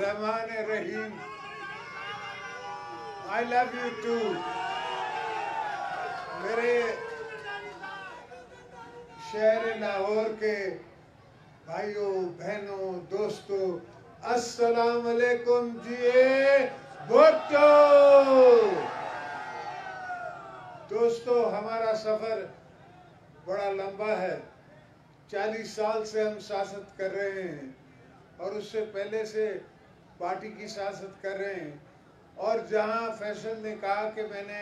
Rahman Rahim. I love you too. मेरे शहर लाहौर के भाइयों बहनों दोस्तों, अस्सलाम वालेकुम जी। भुट्टो दोस्तों, हमारा सफर बड़ा लंबा है। 40 साल से हम सियासत कर रहे हैं और उससे पहले से पार्टी की सियासत कर रहे हैं। और जहां फैसल ने कहा कि मैंने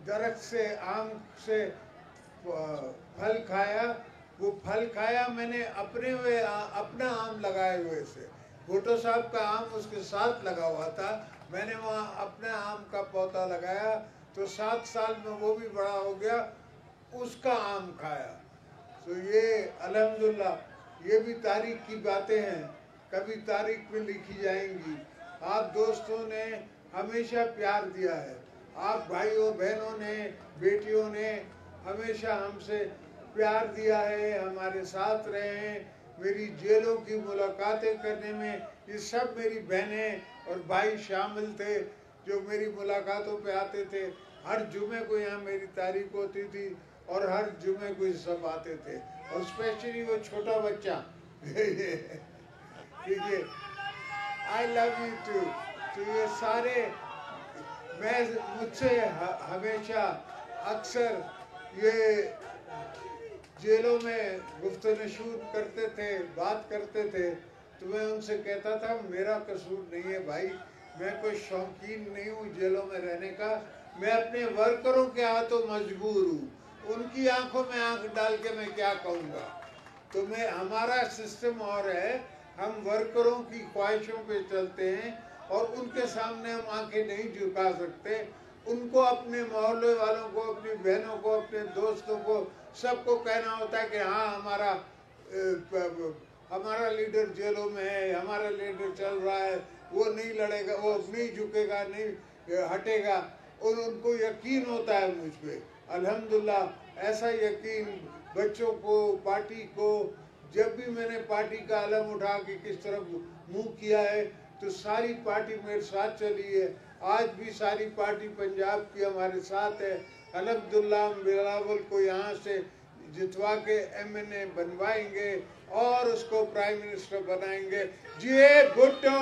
दरख्त से आम से फल खाया, वो फल खाया मैंने अपना आम लगाए हुए से। भुट्टो साहब का आम उसके साथ लगा हुआ था, मैंने वहाँ अपने आम का पौधा लगाया तो 7 साल में वो भी बड़ा हो गया, उसका आम खाया। तो ये अल्हम्दुलिल्लाह ये भी तारीख की बातें हैं, कभी तारीख में लिखी जाएंगी। आप दोस्तों ने हमेशा प्यार दिया है, आप भाइयों बहनों ने बेटियों ने हमेशा हमसे प्यार दिया है, हमारे साथ रहे हैं। मेरी जेलों की मुलाकातें करने में ये सब मेरी बहनें और भाई शामिल थे जो मेरी मुलाकातों पे आते थे। हर जुमे को यहाँ मेरी तारीख होती थी और हर जुमे को सब आते थे, और स्पेशली वो छोटा बच्चा ठीक है। I love you too. तो ये सारे मुझसे हमेशा अक्सर ये जेलों में गुफ्तनशूर करते थे, बात करते थे, तो मैं उनसे कहता था मेरा कसूर नहीं है भाई, मैं कोई शौकीन नहीं हूँ जेलों में रहने का, मैं अपने वर्करों के हाथों मजबूर हूँ, उनकी आंखों में आंख डाल के मैं क्या कहूँगा। तो हमारा सिस्टम और है, हम वर्करों की ख्वाहिशों पे चलते हैं और उनके सामने हम आंखें नहीं झुका सकते। उनको अपने मोहल्ले वालों को, अपनी बहनों को, अपने दोस्तों को, सबको कहना होता है कि हाँ हमारा लीडर जेलों में है, हमारा लीडर चल रहा है, वो नहीं लड़ेगा, वो नहीं झुकेगा, नहीं हटेगा, और उनको यकीन होता है मुझ पे। अल्हम्दुलिल्लाह ऐसा यकीन बच्चों को, पार्टी को, जब भी मैंने पार्टी का अलम उठा के किस तरफ मुंह किया है तो सारी पार्टी मेरे साथ चली है। आज भी सारी पार्टी पंजाब की हमारे साथ है। अल्हम्दुलिल्लाह हम बिलावल को यहाँ से जितवा के MNA बनवाएंगे और उसको प्राइम मिनिस्टर बनाएंगे। जी भुट्टो।